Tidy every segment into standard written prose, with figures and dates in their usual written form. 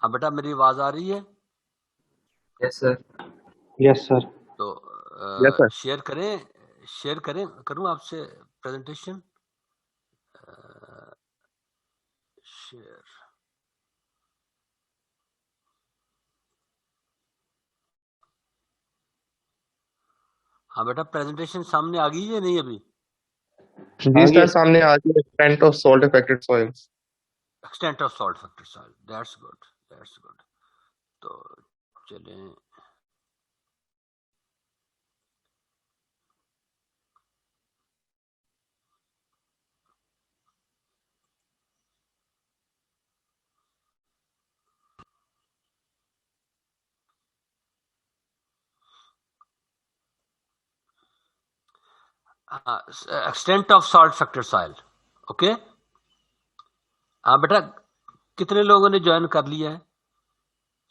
ہاں بیٹا میری آواز آ رہی ہے؟ یس سر. یس سر. تو یس سر. شیئر کریں کروں آپ سے پریزنٹیشن شیئر. ہاں بیٹا پریزنٹیشن سامنے آ گئی ہے نہیں ابھی؟ جی سر سامنے آ گئی extent of salt affected soils. Extent of salt factor soil, that's good. تو چلیں extent of salt factor soil. Okay ہاں بیٹا کتنے لوگوں نے جوائن کر لیا ہے؟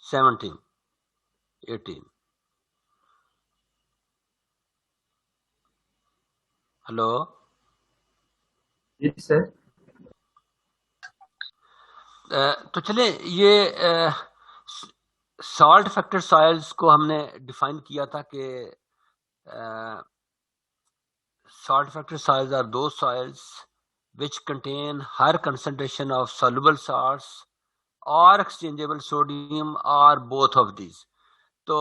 17 18. ہلو جی سر. تو چلیں یہ سالٹ فیکٹر سائلز کو ہم نے ڈیفائن کیا تھا کہ salt factor soils are those soils which contain higher concentration of soluble salts or exchangeable sodium or both of these. تو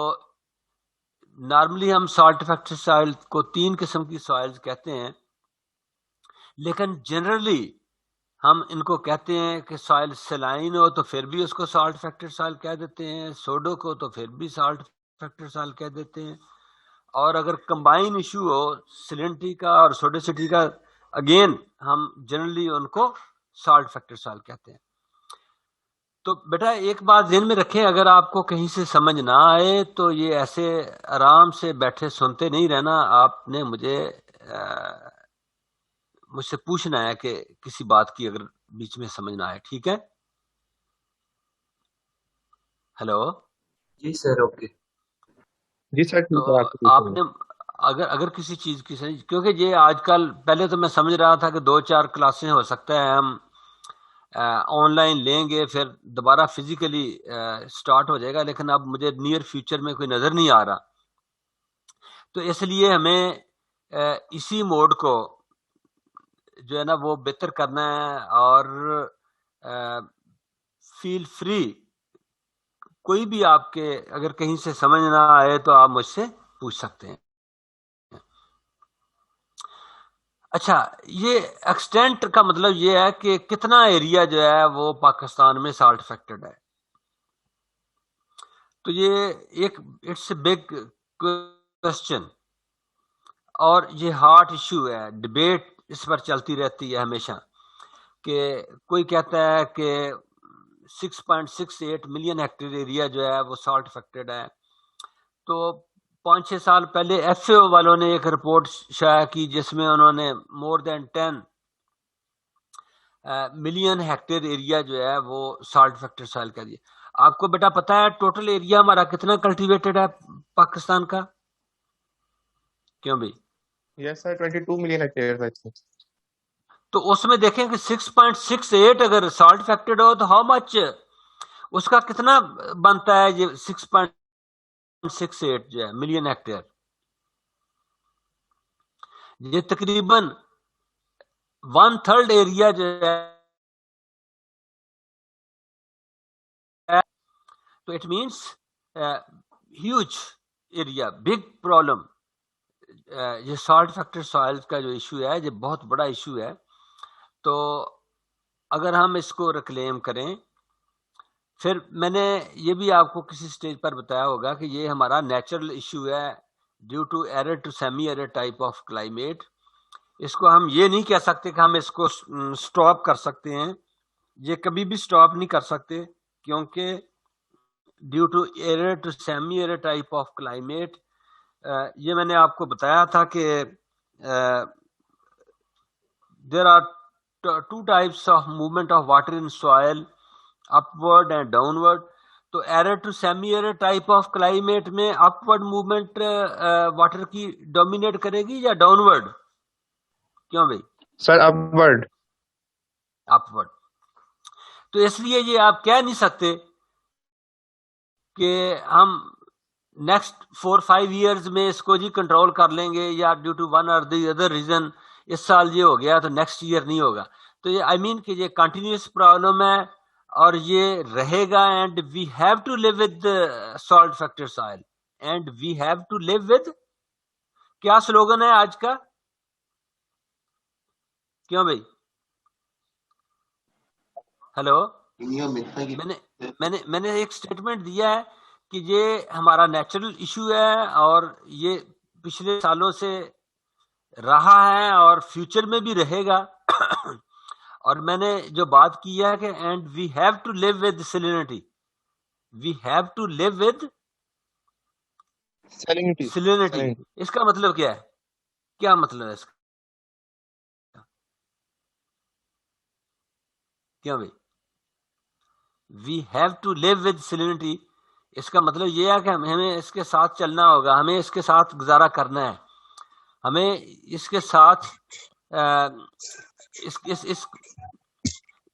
نارملی ہم سالٹ فیکٹر سوائل کو 3 قسم کی سوائلز کہتے ہیں، لیکن جنرلی ہم ان کو کہتے ہیں کہ سوائل سلائن ہو تو پھر بھی اس کو سالٹ فیکٹر سوائل کہہ دیتے ہیں، سوڈو کو تو پھر بھی سالٹ فیکٹر سوائل کہہ دیتے ہیں، اور اگر کمبائن ایشو ہو سلینٹری کا اور سوڈوسٹی کا اگین ہم جنرلی ان کو سالٹ فیکٹر سال کہتے ہیں. تو بیٹا ایک بات ذہن میں رکھیں، اگر آپ کو کہیں سے سمجھ نہ آئے تو یہ ایسے آرام سے بیٹھے سنتے نہیں رہنا، آپ نے مجھ سے پوچھنا ہے کہ کسی بات کی اگر بیچ میں سمجھ نہ آئے. ٹھیک ہے؟ ہیلو جی سر. اوکے. جی سر تو ٹھیک ہے. آپ نے اگر کسی چیز کی صحیح، کیونکہ یہ آج کل پہلے تو میں سمجھ رہا تھا کہ 2-4 کلاسیں ہو سکتا ہے ہم آن لائن لیں گے پھر دوبارہ فزیکلی سٹارٹ ہو جائے گا، لیکن اب مجھے نیئر فیوچر میں کوئی نظر نہیں آ رہا، تو اس لیے ہمیں اسی موڈ کو جو ہے نا وہ بہتر کرنا ہے. اور فیل فری، کوئی بھی آپ کے اگر کہیں سے سمجھ نہ آئے تو آپ مجھ سے پوچھ سکتے ہیں. اچھا یہ ایکسٹینٹ کا مطلب یہ ہے کہ کتنا ایریا جو ہے وہ پاکستان میں سالٹ افیکٹڈ ہے. تو یہ ایک اٹس اے بگ کوشچن اور یہ ہاٹ ایشو ہے، ڈبیٹ اس پر چلتی رہتی ہے ہمیشہ، کہ کوئی کہتا ہے کہ 6.68 ملین ہیکٹر ایریا جو ہے وہ سالٹ افیکٹڈ ہے. تو 5-6 سال پہلے ایف اے او والوں نے ایک رپورٹ شائع کی جس میں انہوں نے مور دین 10 ملین ہیکٹر ایریا جو ہے وہ سالٹ فیکٹر سائل کا دیا. آپ کو بیٹا پتا ہے ٹوٹل ایریا ہمارا کتنا کلٹیویٹڈ ہے پاکستان کا؟ کیوں بھائی؟ یس سر 22 ملین ہیکٹیئر. تو اس میں دیکھیں کہ 6.68 اگر سالٹ فیکٹرڈ ہو تو ہاؤ مچ اس کا کتنا بنتا ہے یہ 6.68 جو ہے ملین ہیکٹیئر، یہ تقریباً 1/3 ایریا جو ہے. تو it means huge area, big problem. یہ سالٹ فیکٹر سوائل کا جو ایشو ہے یہ بہت بڑا ایشو ہے. تو اگر ہم اس کو ریکلیم کریں، پھر میں نے یہ بھی آپ کو کسی سٹیج پر بتایا ہوگا کہ یہ ہمارا نیچرل ایشو ہے due to arid to semi arid type of climate. اس کو ہم یہ نہیں کہہ سکتے کہ ہم اس کو سٹاپ کر سکتے ہیں، یہ کبھی بھی سٹاپ نہیں کر سکتے، کیونکہ due to arid to semi arid type of climate. یہ میں نے آپ کو بتایا تھا کہ there are 2 types of movement of water in soil, upward and downward. تو arid to semi arid type of climate میں اپورڈ موومنٹ واٹر کی ڈومینیٹ کرے گی یا ڈاؤن ورڈ؟ کیوں بھائی؟ Sir upward. اپورڈ. تو اس لیے یہ آپ کہہ نہیں سکتے کہ ہم نیکسٹ 4-5 ایئرز میں اس کو جی کنٹرول کر لیں گے, یا ڈیو ٹو ون اور دی ادر ریزن اس سال یہ ہو گیا تو نیکسٹ ایئر نہیں ہوگا. تو یہ آئی مین کہ یہ کنٹینیوس پرابلم ہے اور یہ رہے گا. And we have to live with salt factor soil, and we have to live with, کیا سلوگن ہے آج کا, کیوں بھائی؟ ہیلو, میں نے ایک سٹیٹمنٹ دیا ہے کہ یہ ہمارا نیچرل ایشو ہے اور یہ پچھلے سالوں سے رہا ہے اور فیوچر میں بھی رہے گا. اور میں نے جو بات کی ہے کہ and we have to live with salinity, we have to live with salinity. اس کا مطلب کیا ہے, کیا مطلب ہے اس کا, کیوں بھائی؟ We have to live with salinity, اس کا مطلب یہ ہے کہ ہمیں اس کے ساتھ چلنا ہوگا, ہمیں اس کے ساتھ گزارا کرنا ہے, ہمیں اس کے ساتھ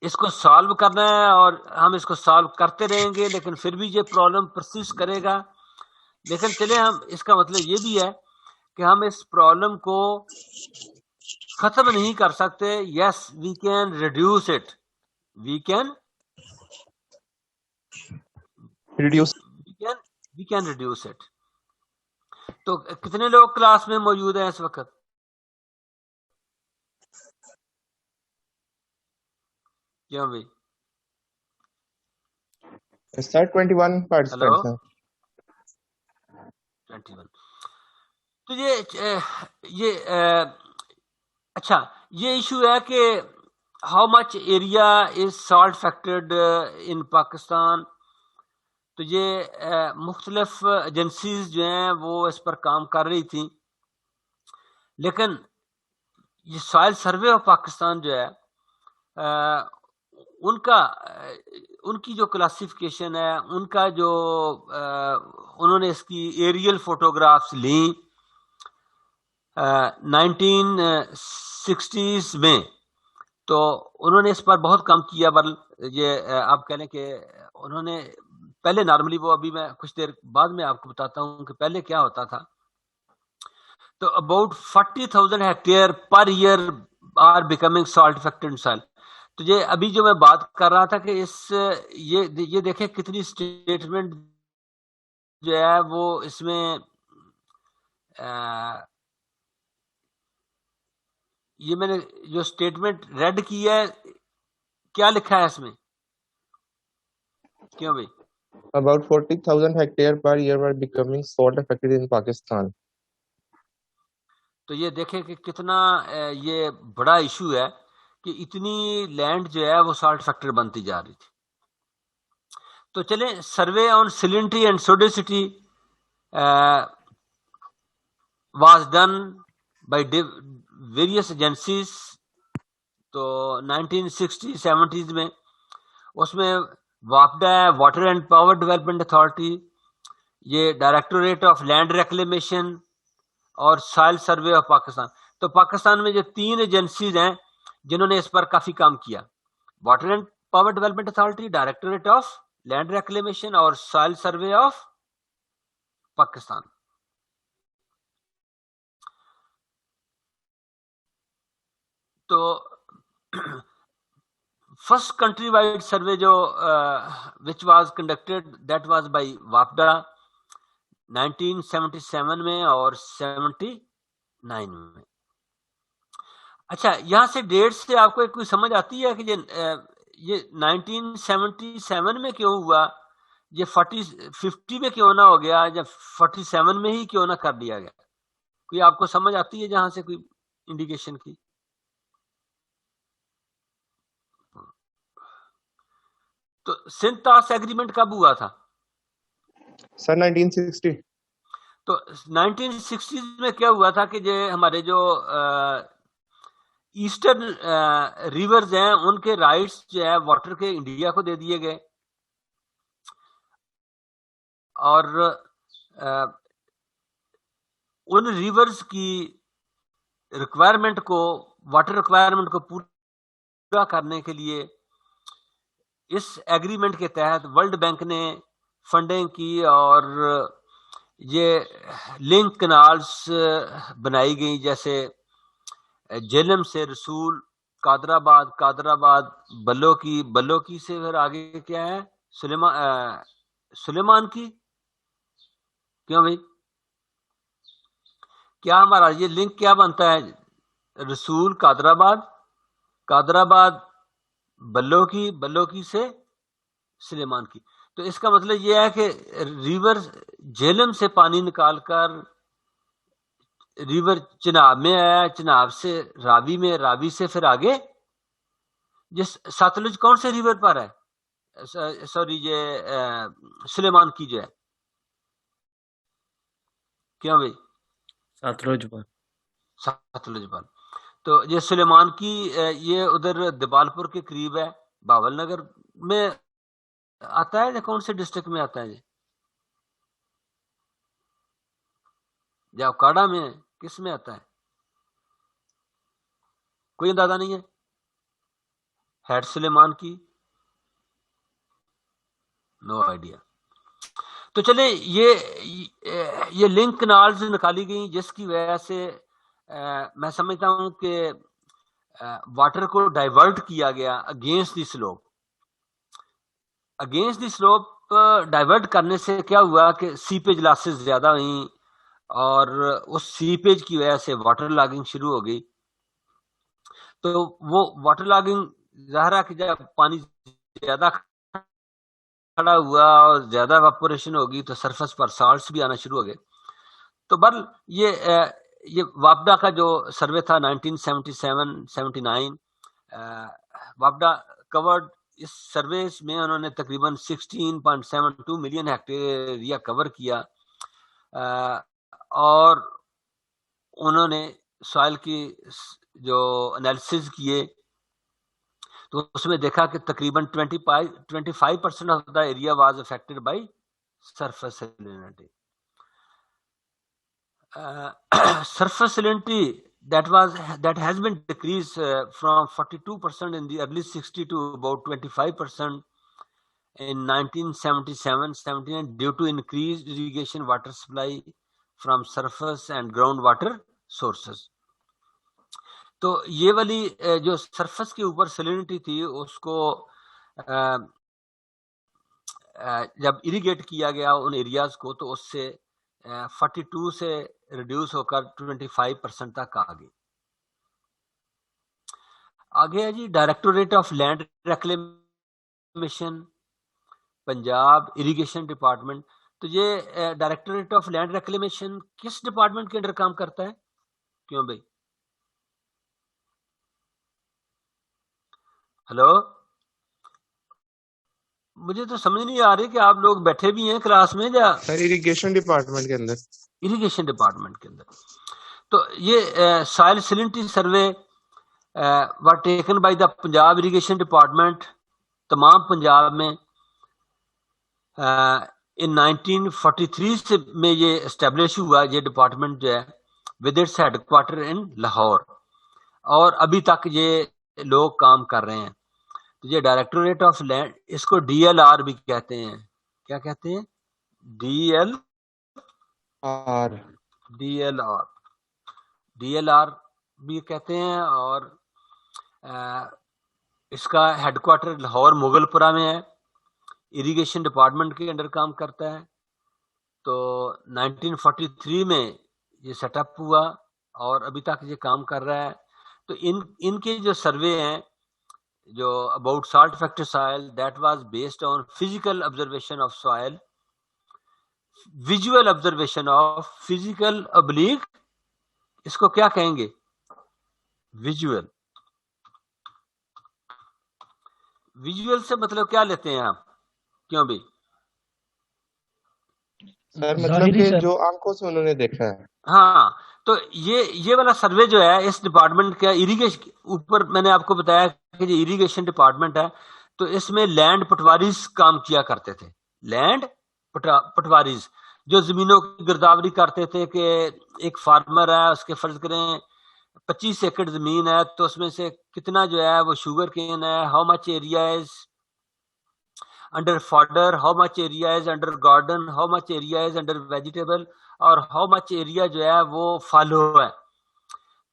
اس کو سالو کرنا ہے, اور ہم اس کو سالو کرتے رہیں گے, لیکن پھر بھی یہ پرابلم پرسسٹ کرے گا. لیکن چلے ہم, اس کا مطلب یہ بھی ہے کہ ہم اس پرابلم کو ختم نہیں کر سکتے. Yes we can reduce it, we can reduce it. تو کتنے لوگ کلاس میں موجود ہیں اس وقت؟ کیوں بھائی؟ سر 21 participants ہیں. 21. تو یہ اچھا, یہ ایشو ہے کہ how much area is salt factored in Pakistan. تو یہ مختلف ایجنسیز جو ہیں وہ اس پر کام کر رہی تھیں, لیکن یہ سوائل سروے آف پاکستان جو ہے ان کی جو کلاسیفیکیشن ہے, ان کا جو انہوں نے اس کی ایریل فوٹوگرافس لیں 1960s میں, تو انہوں نے اس پر بہت کام کیا. یہ آپ کہہ لیں کہ انہوں نے پہلے نارملی, وہ ابھی میں کچھ دیر بعد میں آپ کو بتاتا ہوں کہ پہلے کیا ہوتا تھا. تو about 40,000 hectare per year are becoming salt affected soil. تو یہ ابھی جو میں بات کر رہا تھا کہ یہ دیکھیں کتنی اسٹیٹمنٹ جو ہے وہ اس میں یہ میں نے جو اسٹیٹمنٹ ریڈ کی ہے, کیا لکھا ہے اس میں, کیوں بھائی؟ About 40,000 hectares per year were becoming salt affected in Pakistan. تو یہ دیکھیں کہ کتنا یہ بڑا ایشو ہے کہ اتنی لینڈ جو ہے وہ سالٹ فیکٹر بنتی جا رہی تھی. تو چلیں, survey on salinity and sodicity was done by various agencies. تو 1960-70s میں اس میں واپڈا ہے, water and power development authority, یہ ڈائریکٹوریٹ آف لینڈ ریکلیمیشن اور سائل سروے آف پاکستان. تو پاکستان میں جو 3 ایجنسیز ہیں جنہوں نے اس پر کافی کام کیا, water and power development authority, directorate of land reclamation اور سائل سروے آف پاکستان. تو فرسٹ کنٹری وائڈ سروے جو which was conducted that was by واپڈا 1977 میں اور 79 میں. اچھا, یہاں سے ڈیٹ سے آپ کو کوئی سمجھ آتی ہے کہ یہ 1977 میں کیوں ہوا, یہ 50 میں کیوں نہ ہو گیا, یا 47 میں ہی کیوں نہ کر دیا گیا؟ کوئی آپ کو سمجھ آتی ہے جہاں سے کوئی انڈیکیشن کی؟ تو سندھ طاس ایگریمنٹ کب ہوا تھا سر 1960. تو 1960 میں کیا ہوا تھا کہ یہ ہمارے جو ایسٹرن ریورز ہیں ان کے رائٹس جو ہے واٹر کے انڈیا کو دے دیے گئے, اور ان ریورز کی ریکوائرمنٹ کو, واٹر ریکوائرمنٹ کو پورا کرنے کے لیے اس ایگریمنٹ کے تحت ورلڈ بینک نے فنڈنگ کی اور یہ لنک کنالز بنائی گئی، جیسے جہلم سے رسول، قادر آباد بلو کی سے پھر آگے کیا ہے سلیمان کی. کیوں بھائی، کیا ہمارا یہ لنک کیا بنتا ہے؟ رسول قادر آباد بلو کی سے سلیمان کی. تو اس کا مطلب یہ ہے کہ ریور جہلم سے پانی نکال کر ریور چناب میں آیا، چناب سے راوی میں، راوی سے پھر آگے جس ساتلج کون سے ریور پر ہے؟ سوری یہ سلیمان کی جو ہے. کیا بھائی؟ ساتلج پر. تو یہ سلیمان کی یہ ادھر دیبال پور کے قریب ہے، باول نگر میں آتا ہے یا کون سے ڈسٹرکٹ میں آتا ہے یہ؟ یا اوکاڑا میں، کس میں آتا ہے؟ کوئی اندازہ نہیں ہے. ہیڈ سلیمان کی نو آئیڈیا. تو چلے یہ لنک کنالز نکالی گئی، جس کی وجہ سے میں سمجھتا ہوں کہ واٹر کو ڈائیورٹ کیا گیا اگینسٹ دی سلوپ ڈائیورٹ کرنے سے کیا ہوا کہ سیپیج لاسز زیادہ ہوئیں، اور اس سیپیج کی وجہ سے واٹر لاگنگ شروع ہو گئی. تو وہ واٹر لاگنگ ظاہر ہے کہ جب پانی زیادہ کھڑا ہوا اور زیادہ ایواپوریشن ہوگی تو سرفس پر سالٹس بھی آنا شروع ہو گئے. تو بر یہ وابڈا کا جو سروے تھا 1977-79، وابڈا کورڈ، اس سروے میں انہوں نے تقریباً 16.72 ملین ہیکٹیئر ایریا کور کیا، اور انہوں نے سوائل کی جو انالیسز کیے تو اس میں دیکھا کہ تقریباً 25% of the area was affected by surface salinity. Surface salinity that has been decreased from 42% in the early 60s to about 25% in 1977-79 due to increased irrigation water supply from surface and groundwater sources. تو یہ والی جو surface کے اوپر سیلینٹی تھی اس کو جب irrigate کیا گیا ان ایریاز کو تو اس سے 42 سے ریڈیوس ہو کر 25% تک آگے ہے جی directorate of land reclamation Punjab irrigation department. تو یہ ڈائریکٹوریٹ آف لینڈ ریکلیمیشن کس ڈپارٹمنٹ کے انڈر کام کرتا ہے؟ کیوں بھائی؟ ہلو، مجھے تو سمجھ نہیں آ رہی کہ آپ لوگ بیٹھے بھی ہیں کلاس میں یا اریگیشن ڈپارٹمنٹ کے اندر. اریگیشن ڈپارٹمنٹ کے اندر. تو یہ soil salinity survey were taken by the Punjab irrigation department تمام پنجاب میں ان 1943 سے میں یہ اسٹیبلش ہوا یہ ڈپارٹمنٹ جو ہے ود اٹس ہیڈ کوارٹر ان لاہور، اور ابھی تک یہ لوگ کام کر رہے ہیں. یہ ڈائریکٹوریٹ آف لینڈ، اس کو ڈی ایل آر بھی کہتے ہیں. کیا کہتے ہیں؟ ڈی ایل آر بھی کہتے ہیں، اور اس کا ہیڈ کوارٹر لاہور مغل پورہ میں ہے. اریگیشن ڈپارٹمنٹ کے انڈر کام کرتا ہے. تو 1943 میں یہ سیٹ اپ ہوا اور ابھی تک یہ کام کر رہا ہے. تو ان کے جو سروے ہیں جو about salt factor soil that was based on physical observation of soil, visual observation of physical ابلیک، اس کو کیا کہیں گے؟ ویژول. ویژول سے مطلب کیا لیتے ہیں آپ؟ کیوں بھی؟ سر مطلب کہ جو آنکھوں سے انہوں نے دیکھا ہے. ہاں، تو یہ والا سروے جو ہے اس ڈپارٹمنٹ کا اریگیشن اوپر میں نے آپ کو بتایا کہ یہ اریگیشن ڈپارٹمنٹ ہے. تو اس میں لینڈ پٹواریز کام کیا کرتے تھے. لینڈ پٹواریز جو زمینوں کی گرداوری کرتے تھے کہ ایک فارمر ہے، اس کے فرض کریں 25 ایکڑ زمین ہے، تو اس میں سے کتنا جو ہے وہ شوگر کین ہے، how much area is under fodder, how much area is under garden, how much area is under vegetable, اور how much area جو ہے وہ فالو ہے.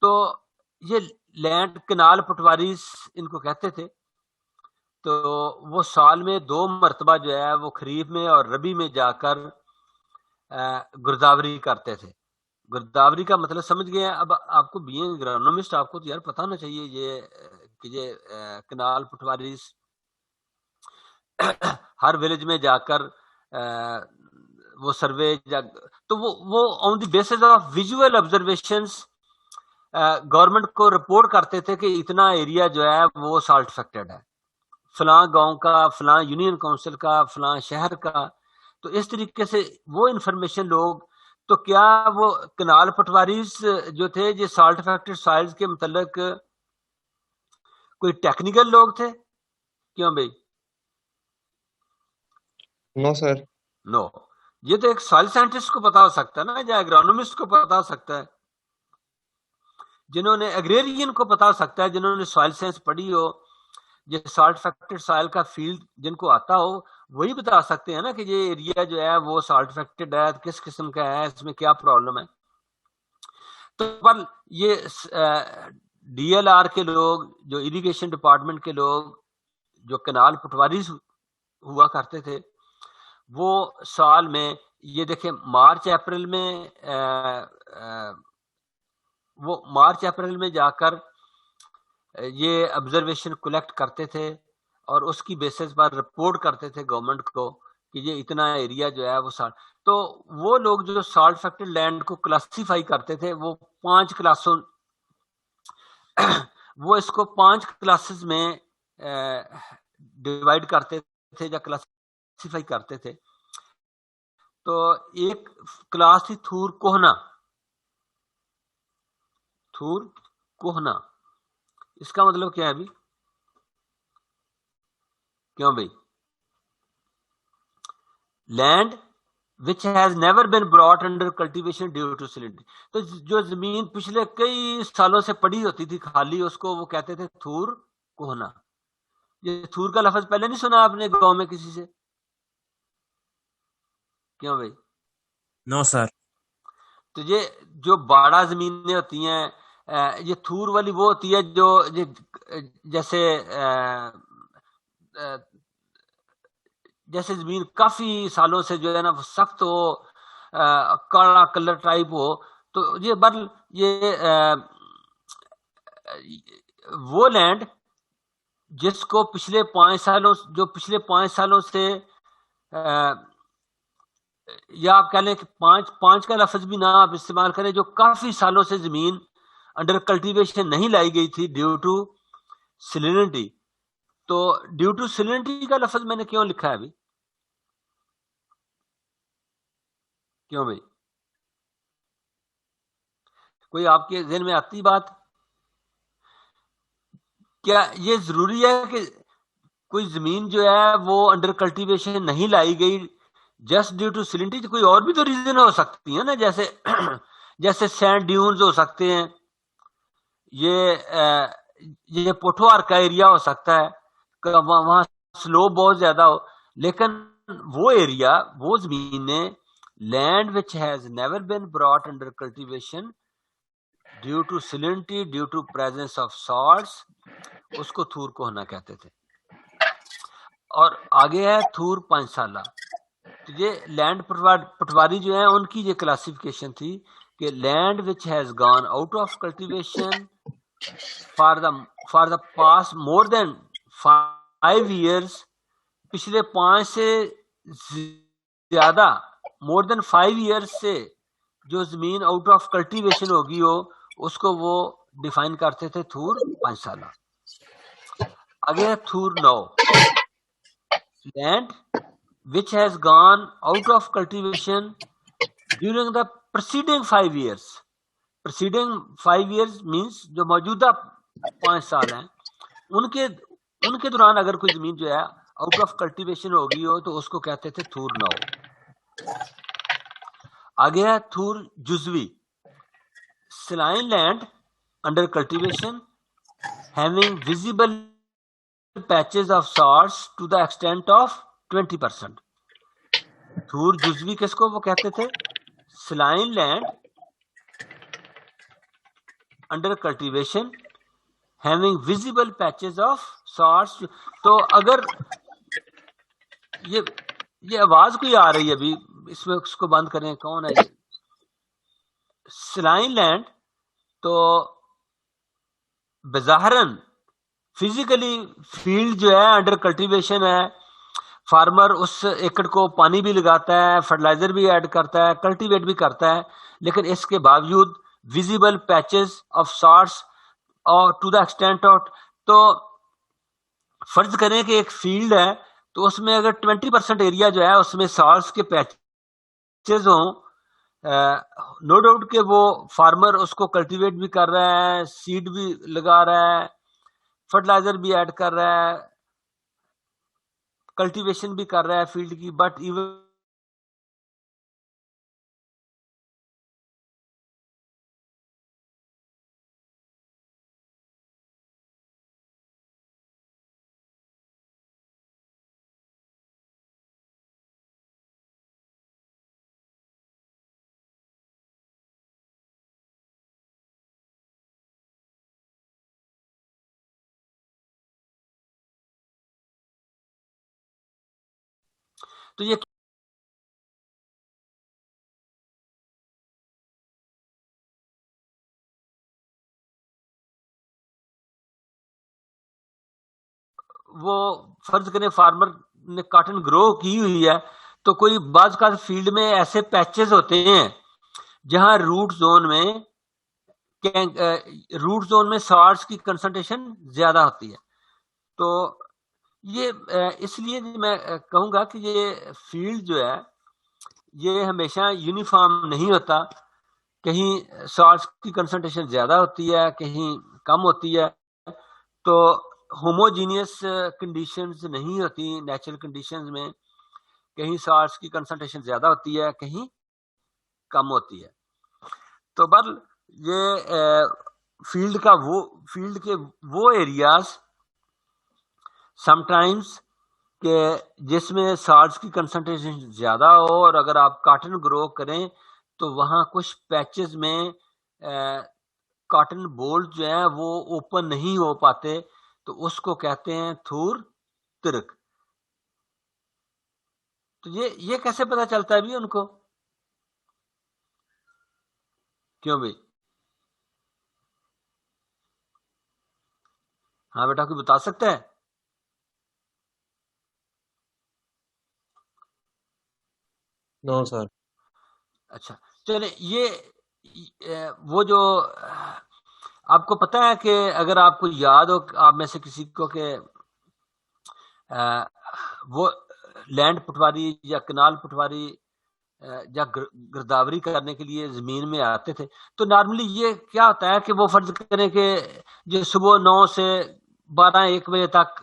تو یہ لینڈ کنال پٹواریز ان کو کہتے تھے. تو وہ سال میں 2 مرتبہ جو ہے وہ خریف میں اور ربی میں جا کر گرداوری کرتے تھے. گرداوری کا مطلب سمجھ گئے ہیں. اب آپ کو بی اے اگرونومسٹ آپ کو تو یار پتہ ہونا چاہیے یہ کہ یہ کنال پٹواریز ہر ولیج میں جا کر وہ سروے تو وہ on the basis of visual observations government کو رپورٹ کرتے تھے کہ اتنا ایریا جو ہے وہ سالٹ افیکٹڈ ہے، فلاں گاؤں کا، فلاں یونین کونسل کا، فلاں شہر کا. تو اس طریقے سے وہ انفارمیشن لوگ، تو کیا وہ کنال پٹواریز جو تھے یہ سالٹ افیکٹڈ سائلز کے متعلق کوئی ٹیکنیکل لوگ تھے؟ کیوں بھائی؟ نو سر. نو. یہ تو ایک سوائل سائنٹسٹ کو پتا ہو سکتا ہے نا، یا اگرونومسٹ کو پتا ہو سکتا ہے، جنہوں نے ایگریرین کو پتا ہو سکتا ہے، جنہوں نے سوائل سائنس پڑھی ہو، یہ سالٹ افیکٹڈ سائل کا فیلڈ جن کو آتا ہو وہی بتا سکتے ہیں نا کہ یہ ایریا جو ہے وہ سالٹ افیکٹڈ ہے، کس قسم کا ہے، اس میں کیا پرابلم ہے. تو پر یہ ڈی ایل آر کے لوگ، جو اریگیشن ڈپارٹمنٹ کے لوگ، جو کنال پٹواریز ہوا کرتے تھے، وہ سال میں یہ دیکھیں مارچ اپریل میں وہ مارچ اپریل میں جا کر یہ آبزرویشن کلیکٹ کرتے تھے اور اس کی بیسس پر رپورٹ کرتے تھے گورنمنٹ کو کہ یہ اتنا ایریا جو ہے وہ سالٹ. تو وہ لوگ جو سالٹ افیکٹڈ لینڈ کو کلاسیفائی کرتے تھے وہ 5 کلاسوں وہ اس کو 5 کلاسز میں ڈیوائڈ کرتے تھے یا کلاسیفائی کرتے تھے. تو ایک کلاس تھی تھور کوہنا. تھور کوہنا اس کا مطلب کیا ہے ابھی؟ کیوں بھائی؟ Land which has never been brought under cultivation due to salinity. تو جو زمین پچھلے کئی سالوں سے پڑی ہوتی تھی خالی، اس کو وہ کہتے تھے تھور کوہنا. یہ تھور کا لفظ پہلے نہیں سنا آپ نے گاؤں میں کسی سے؟ کیوں بھائی؟ نو سر. تو یہ جو باڑا زمینیں ہوتی ہیں، یہ تھور والی وہ ہوتی ہے جو جیسے زمین کافی سالوں سے جو ہے نا وہ سخت ہو، کالا کلر ٹائپ ہو. تو یہ وہ لینڈ جس کو پچھلے 5 سالوں سے یا آپ کہہ لیں کہ 5 کا لفظ بھی نہ آپ استعمال کریں، جو کافی سالوں سے زمین انڈر کلٹیویشن نہیں لائی گئی تھی ڈیو ٹو سیلینٹی. تو ڈیو ٹو سیلینٹی کا لفظ میں نے کیوں لکھا ہے ابھی؟ کیوں بھائی؟ کوئی آپ کے ذہن میں آتی بات؟ کیا یہ ضروری ہے کہ کوئی زمین جو ہے وہ انڈر کلٹیویشن نہیں لائی گئی جسٹ ڈیو ٹو سیلینٹی؟ کوئی اور بھی تو ریزن ہو سکتی ہے نا، جیسے سینڈ ڈیونز ہو سکتے ہیں، یہ پوٹھوار کا ایریا ہو سکتا ہے، وہاں سلو بہت زیادہ ہو. لیکن وہ ایریا، وہ زمینیں land which has never been brought under cultivation due to salinity due to presence of salts, اس کو تھور کوہنا کہتے تھے. اور آگے ہے تھور 5 سالہ. تو یہ لینڈ پٹواری جو ہیں ان کی یہ کلاسیفیکیشن تھی کہ land which has gone out of cultivation for the past more than 5 years، پچھلے 5 سے زیادہ، مور دین 5 years سے جو زمین آؤٹ آف کلٹیویشن ہوگی ہو، اس کو وہ ڈیفائن کرتے تھے تھور 5 سالہ. آگے ہے تھور 9. Land which has gone out of cultivation during the preceding 5 years. Preceding 5 years means جو موجودہ 5 سال ہیں، ان کے دوران اگر کوئی زمین جو ہے آؤٹ آف کلٹیویشن ہوگی ہو تو اس کو کہتے تھے تھور 9. آگے ہے تھور جزوی. saline land under cultivation having visible patches of salts to the extent of 20%. تھور جزوی کس کو وہ کہتے تھے؟ Saline land under cultivation having visible patches of salts. تو اگر یہ آواز کوئی آ رہی ہے ابھی اس میں، اس کو بند کریں. کون ہے یہ؟ سلائن لینڈ تو بظاہراً فزیکلی فیلڈ جو ہے انڈر کلٹیویشن ہے، فارمر اس ایکڑ کو پانی بھی لگاتا ہے، فرٹیلائزر بھی ایڈ کرتا ہے، کلٹیویٹ بھی کرتا ہے، لیکن اس کے باوجود ویزیبل پیچز آف سارس اور ٹو دا ایکسٹینٹ آف، تو فرض کریں کہ ایک فیلڈ ہے تو اس میں اگر 20% ایریا جو ہے اس میں سارس کے پیچز ہوں، نو ڈاؤٹ کہ وہ فارمر اس کو کلٹیویٹ بھی کر رہا ہے، سیڈ بھی لگا رہا ہے، فرٹیلائزر بھی ایڈ کر رہا ہے، کلٹیویشن بھی کر رہا ہے فیلڈ کی، بٹ ایون تو یہ وہ فرض کریں فارمر نے کاٹن گرو کی ہوئی ہے، تو کوئی بعض کا فیلڈ میں ایسے پیچز ہوتے ہیں جہاں روٹ زون میں سارس کی کنسنٹریشن زیادہ ہوتی ہے. تو یہ اس لیے میں کہوں گا کہ یہ فیلڈ جو ہے یہ ہمیشہ یونیفارم نہیں ہوتا، کہیں سارس کی کنسنٹریشن زیادہ ہوتی ہے، کہیں کم ہوتی ہے. تو ہوموجینئس کنڈیشنز نہیں ہوتی نیچرل کنڈیشنز میں، کہیں سارس کی کنسنٹریشن زیادہ ہوتی ہے، کہیں کم ہوتی ہے. تو بر یہ فیلڈ کے وہ ایریاز سم ٹائمز کہ جس میں سارس کی کنسنٹریشن زیادہ ہو، اور اگر آپ کاٹن گرو کریں تو وہاں کچھ پیچز میں کاٹن بولٹ جو ہیں وہ اوپن نہیں ہو پاتے، تو اس کو کہتے ہیں تھور ترک. تو یہ کیسے پتا چلتا ہے بھی ان کو؟ کیوں بھائی؟ ہاں بیٹا کوئی بتا سکتا ہے؟ نو سر. اچھا چلے، یہ وہ جو آپ کو پتا ہے کہ اگر آپ کو یاد ہو آپ میں سے کسی کو کہ وہ لینڈ پٹواری یا کنال پٹواری یا گرداوری کرنے کے لیے زمین میں آتے تھے، تو نارملی یہ کیا ہوتا ہے کہ وہ فرض کریں کہ جو صبح 9 سے 12-1 بجے تک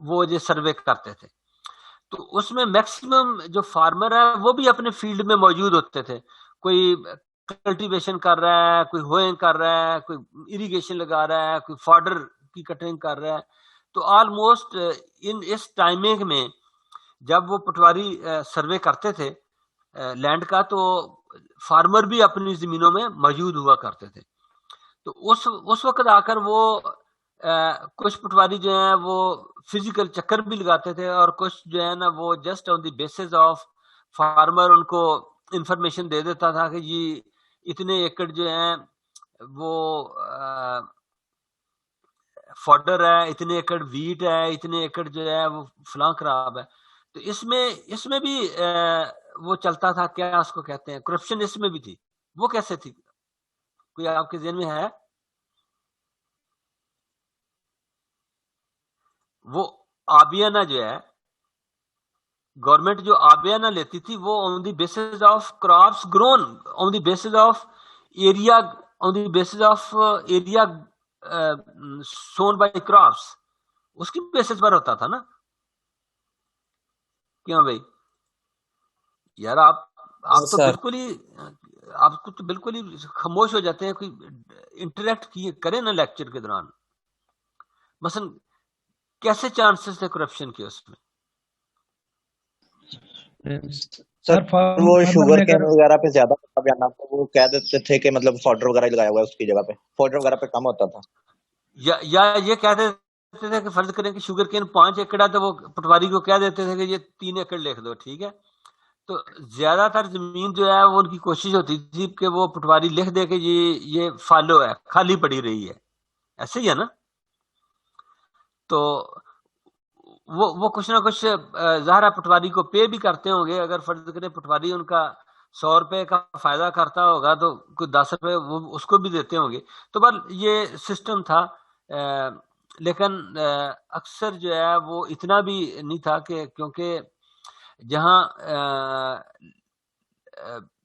وہ جو سروے کرتے تھے، تو اس میں میکسیمم جو فارمر ہے وہ بھی اپنے فیلڈ میں موجود ہوتے تھے. کوئی کلٹیویشن کر رہا ہے، کوئی ہوئنگ کر رہا ہے، کوئی اریگیشن لگا رہا ہے، کوئی فاڈر کی کٹنگ کر رہا ہے. تو آلموسٹ اس ٹائمنگ میں جب وہ پٹواری سروے کرتے تھے لینڈ کا، تو فارمر بھی اپنی زمینوں میں موجود ہوا کرتے تھے. تو اس وقت آ کر وہ کچھ پٹواری جو ہیں وہ فزیکل چکر بھی لگاتے تھے، اور کچھ جو ہے نا وہ just on the basis of farmer ان کو انفارمیشن دے دیتا تھا کہ یہ اتنے ایکڑ جو ہیں وہ فوڈر ہے، اتنے ایکڑ ویٹ ہے، اتنے ایکڑ جو ہے وہ فلاں خراب ہے. تو اس میں بھی وہ چلتا تھا، کیا اس کو کہتے ہیں، کرپشن اس میں بھی تھی. وہ کیسے تھی؟ کوئی آپ کے ذہن میں ہے؟ وہ آبیانہ جو ہے، گورنمنٹ جو آبیانہ لیتی تھی وہ on the basis of crops grown, on the basis of area, on the basis of area sown by crops, اس کی بیسس پر ہوتا تھا نا. کیوں بھائی؟ یار آپ تو بالکل ہی، آپ کو تو بالکل ہی خاموش ہو جاتے ہیں. کوئی انٹریکٹ کرے نا لیکچر کے دوران. مثلا کیسے چانسز تھے کرپشن کے اس میں؟ سر وہ شوگر کین وغیرہ پہ زیادہ بیان آپ کو وہ کہہ دیتے تھے کہ مطلب فوڈر وغیرہ لگایا ہوا ہے اس کی جگہ پہ، فوڈر وغیرہ پہ کم ہوتا تھا، یا یہ کہتے تھے کہ فرض کریں کہ شوگر کین 5 ایکڑ ہے تو وہ پٹواری کو کہہ دیتے تھے کہ یہ 3 ایکڑ لکھ دو، ٹھیک ہے. تو زیادہ تر زمین جو ہے وہ ان کی کوشش ہوتی تھی کہ وہ پٹواری لکھ دے کہ یہ فالو ہے، خالی پڑی رہی ہے، ایسے ہی ہے نا. تو وہ کچھ نہ کچھ ظاہر پٹواری کو پے بھی کرتے ہوں گے. اگر فرض کریں پٹواری ان کا 100 روپے کا فائدہ کرتا ہوگا تو کوئی 10 روپے وہ اس کو بھی دیتے ہوں گے. تو بل یہ سسٹم تھا، لیکن اکثر جو ہے وہ اتنا بھی نہیں تھا کہ کیونکہ جہاں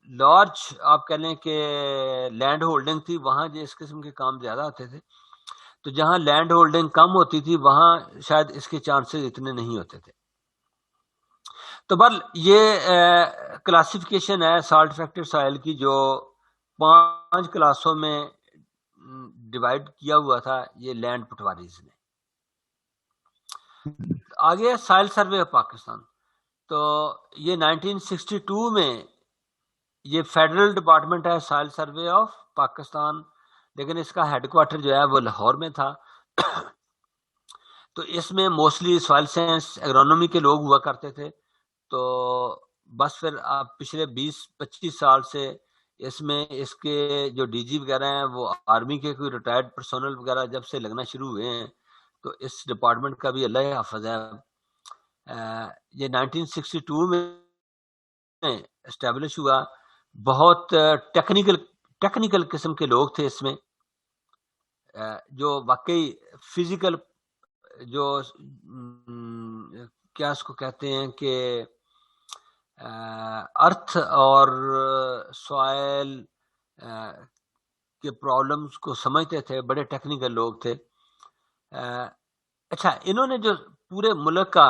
لارج آپ کہہ لیں کہ لینڈ ہولڈنگ تھی وہاں جو اس قسم کے کام زیادہ ہوتے تھے. تو جہاں لینڈ ہولڈنگ کم ہوتی تھی وہاں شاید اس کے چانسز اتنے نہیں ہوتے تھے. تو بل یہ کلاسیفیکیشن ہے سالٹ افیکٹڈ سوائل کی جو 5 کلاسوں میں ڈیوائڈ کیا ہوا تھا یہ لینڈ پٹواریز نے. آگے سائل سروے آف پاکستان. تو یہ 1962 میں یہ فیڈرل ڈپارٹمنٹ ہے سائل سروے آف پاکستان، لیکن اس کا ہیڈ کوارٹر جو ہے وہ لاہور میں تھا. تو اس میں موسٹلی سوائل سائنس ایگرونومی کے لوگ ہوا کرتے تھے. تو بس پھر آپ پچھلے 20-25 سال سے اس میں اس کے جو ڈی جی وغیرہ ہیں وہ آرمی کے کوئی ریٹائرڈ پرسونل وغیرہ جب سے لگنا شروع ہوئے ہیں تو اس ڈپارٹمنٹ کا بھی اللہ حافظ ہے. یہ 1962 میں اسٹیبلش ہوا. بہت ٹیکنیکل قسم کے لوگ تھے اس میں، جو واقعی فزیکل جو کیا اس کو کہتے ہیں کہ ارتھ اور سوائل کے پرابلمز کو سمجھتے تھے، بڑے ٹیکنیکل لوگ تھے. اچھا، انہوں نے جو پورے ملک کا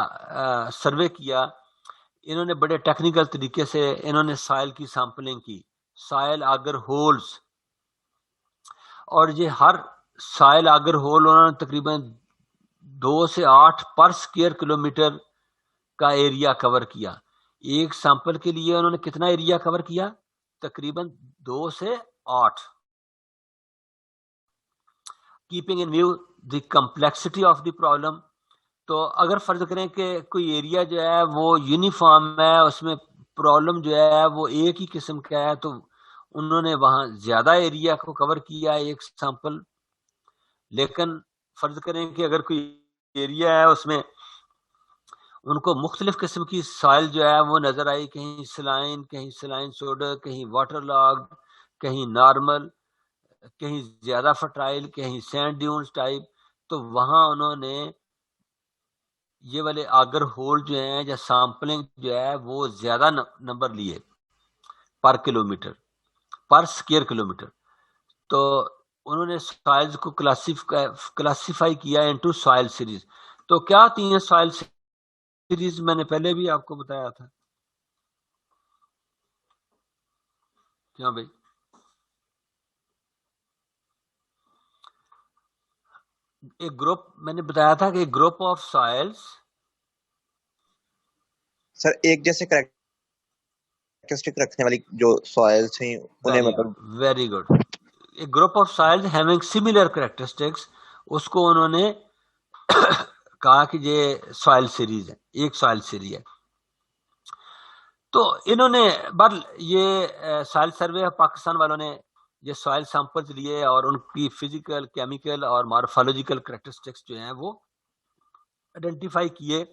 سروے کیا، انہوں نے بڑے ٹیکنیکل طریقے سے انہوں نے سائل کی سیمپلنگ کی، سائل آگر ہولز، اور یہ ہر سائل آگر ہول انہوں نے تقریباً 2 سے 8 پر سکوائر کلومیٹر کا ایریا کور کیا. ایک سیمپل کے لیے انہوں نے کتنا ایریا کور کیا؟ تقریباً 2 سے 8. Keeping in view the complexity of the problem. تو اگر فرض کریں کہ کوئی ایریا جو ہے وہ یونیفارم ہے، اس میں پرابلم جو ہے وہ ایک ہی قسم کا ہے، تو انہوں نے وہاں زیادہ ایریا کو کور کیا ایک سیمپل. لیکن فرض کریں کہ اگر کوئی ایریا ہے اس میں ان کو مختلف قسم کی سائل جو ہے وہ نظر آئی، کہیں سلائن، کہیں سلائن سوڈر، کہیں واٹر لاگڈ، کہیں نارمل، کہیں زیادہ فرٹائل، کہیں سینڈ ڈیونز ٹائپ. تو وہاں انہوں نے یہ والے آگر ہول جو ہیں یا سیمپلنگ جو ہے وہ زیادہ نمبر لیے پر کلومیٹر، پر سکوائر کلومیٹر. تو انہوں نے سوائلز کو کلاسیفائی کیا انٹو سوائل سیریز. تو کیا ہوتی ہیں سوائل سیریز؟ میں نے پہلے بھی آپ کو بتایا تھا. کیا بھائی؟ ایک گروپ میں نے بتایا تھا کہ ایک گروپ آف سوائلز سر ایک جیسے کریکٹرسٹک رکھنے والی جو سوائلز ہیں انہیں مطلب ویری گڈ. ایک group of soils having similar characteristics, اس کو انہوں نے کہا کہ یہ سوائل سیریز ہے، ایک سوائل سیریز ہے. تو انہوں نے یہ سوائل سروے آف پاکستان والوں نے یہ سوائل سیمپلز لیے اور ان کی فزیکل، کیمیکل اور مارفالوجیکل کریکٹرسٹکس جو ہیں وہ آئیڈینٹیفائی کیے.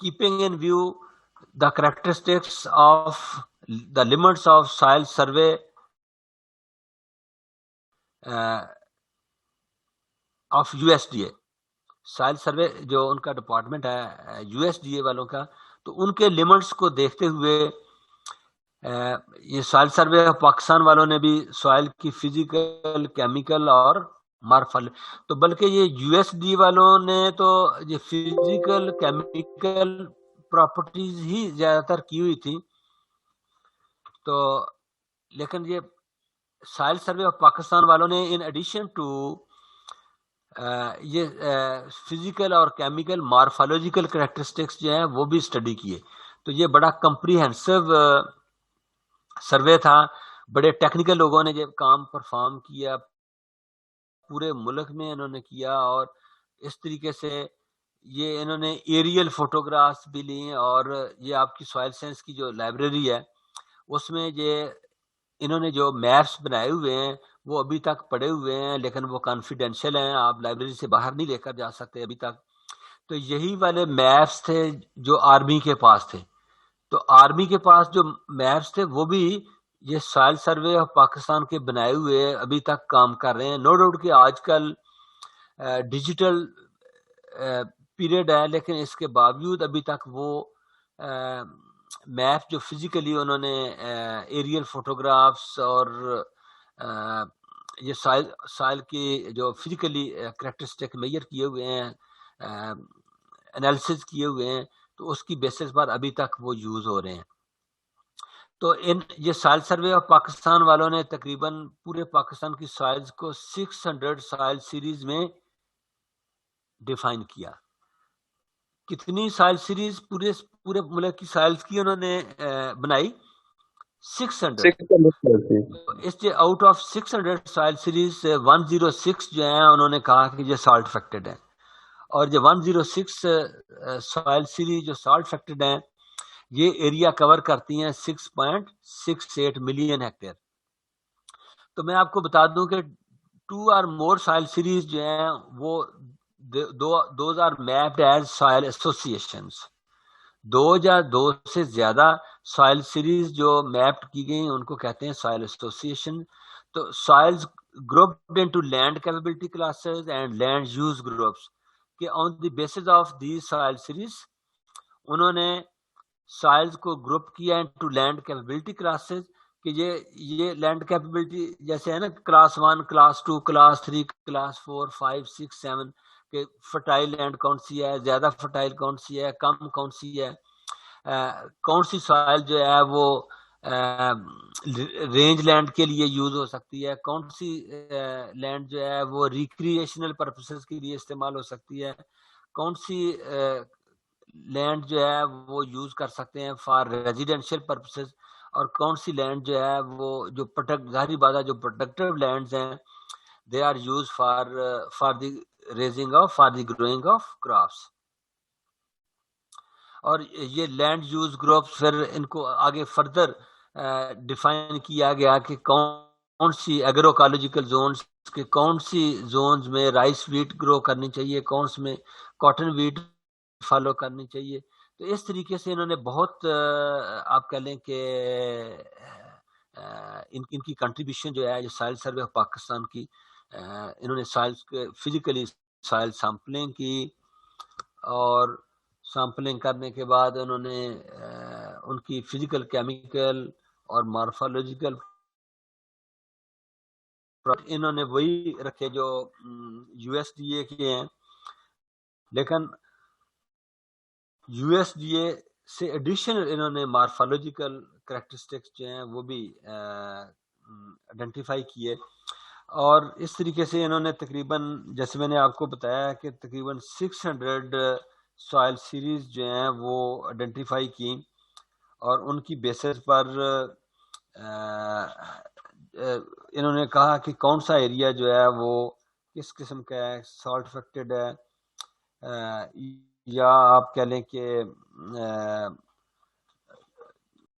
Keeping in view the characteristics of the limits of soil survey of USDA. soil survey جو ان کا ڈپارٹمنٹ ہے USDA والوں کا، تو ان کے لیمٹس کو دیکھتے ہوئے یہ سوائل سروے آف پاکستان والوں نے بھی سوائل کی فزیکل، کیمیکل اور مارفل، تو بلکہ یہ USDA والوں نے تو یہ فزیکل، کیمیکل پراپرٹیز ہی زیادہ تر کی ہوئی تھی. تو لیکن یہ سائل سروے آف پاکستان والوں نے ان ایڈیشن ٹو یہ فزیکل اور کیمیکل مارفالوجیکل کریکٹرسٹکس جو ہیں وہ بھی اسٹڈی کیے. تو یہ بڑا کمپریہنسو سروے تھا. بڑے ٹیکنیکل لوگوں نے یہ کام پرفارم کیا, پورے ملک میں انہوں نے کیا, اور اس طریقے سے یہ انہوں نے ایریل فوٹوگرافس بھی لی, اور یہ آپ کی سوائل سائنس کی جو لائبریری ہے اس میں یہ انہوں نے جو میپس بنائے ہوئے ہیں وہ ابھی تک پڑے ہوئے ہیں, لیکن وہ کانفیڈینشیل ہیں, آپ لائبریری سے باہر نہیں لے کر جا سکتے ابھی تک. تو یہی والے میپس تھے جو آرمی کے پاس تھے. تو آرمی کے پاس جو میپس تھے وہ بھی یہ سوائل سروے آف پاکستان کے بنائے ہوئے ابھی تک کام کر رہے ہیں. نو ڈاؤٹ کہ آج کل ڈیجیٹل پیریڈ ہے, لیکن اس کے باوجود ابھی تک وہ میپ جو فزیکلی انہوں نے ایریل فوٹوگرافس اور یہ سائل کی جو فزیکلی کریکٹرسٹک میئر کیے ہوئے ہیں, انالیسز کیے ہوئے ہیں, تو اس کی بیسس پر ابھی تک وہ یوز ہو رہے ہیں. تو یہ سائل سروے آف پاکستان والوں نے تقریباً پورے پاکستان کی سائلز کو 600 سائل سیریز میں ڈیفائن کیا. کتنی سائل سیریز پورے ملک کی سائلز کی انہوں نے بنائی؟ 600. اس کے آؤٹ آف 600 سائل سیریز 106 جو ہیں انہوں نے کہا کہ یہ سالٹ افیکٹڈ ہیں, اور یہ 106 سائل سیریز جو سالٹ افیکٹڈ ہیں یہ ایریا کور کرتی ہیں 6.68 ملین ہیکٹیئر. تو میں آپ کو بتا دوں کہ 2 اور more سائل سیریز جو ہیں وہ those are mapped as soil associations. 2 یا 2 سے زیادہ سوائل سیریز جو میپ کی گئی ان کو کہتے ہیں سوائل ایسوسیشن. تو سوائلز grouped into land capability classes and land use groups کہ on the basis of these soil series انہوں نے سوائلز کو گروپ کیا انٹو لینڈ کیپیبلٹی کلاسز کہ یہ لینڈ کیپیبلٹی جیسے ہے نا کلاس 1 کلاس 2 کلاس 3 کلاس 4 5 6 7 کہ فرٹائل لینڈ کون سی ہے, زیادہ فرٹائل کون سی ہے, کم کون سی ہے, کون سی سوائل جو ہے وہ رینج لینڈ کے لیے یوز ہو سکتی ہے, کون سی لینڈ جو ہے وہ ریکریشنل پرپسز کے لیے استعمال ہو سکتی ہے, کون سی لینڈ جو ہے وہ یوز کر سکتے ہیں فار ریزیڈینشیل پرپسز, اور کون سی لینڈ جو ہے وہ جو ظاہری بات ہے جو پروڈکٹیو لینڈز ہیں they are use for the raising of for the growing of crops. اور یہ لینڈ یوز گروپ پھر ان کو آگے فردر ڈیفائن کیا گیا کہ کون سی ایگرو اکالوجیکل زونز کہ کون سی زونز میں رائس ویٹ گرو کرنی چاہیے, کون سی میں کاٹن ویٹ فالو کرنی چاہیے. تو اس طریقے سے انہوں نے بہت آپ کہہ لیں کہ ان کی کنٹریبیوشن جو ہے سائل سروے آف پاکستان کی, انہوں نے سائلز کے فزیکلی سائل سیمپلنگ کی, اور سیمپلنگ کرنے کے بعد انہوں نے ان کی فزیکل کیمیکل اور مارفالوجیکل انہوں نے وہی رکھے جو یو ایس ڈی اے کے ہیں, لیکن یو ایس ڈی اے سے ایڈیشنل انہوں نے مارفالوجیکل کریکٹرسٹکس جو ہیں وہ بھی آئیڈینٹیفائی کیے. اور اس طریقے سے انہوں نے تقریباً جیسے میں نے آپ کو بتایا کہ تقریباً 600 سوائل سیریز جو ہیں وہ آئیڈینٹیفائی کی, اور ان کی بیسس پر انہوں نے کہا کہ کون سا ایریا جو ہے وہ کس قسم کا ہے, سالٹ افیکٹڈ ہے یا آپ کہہ لیں کہ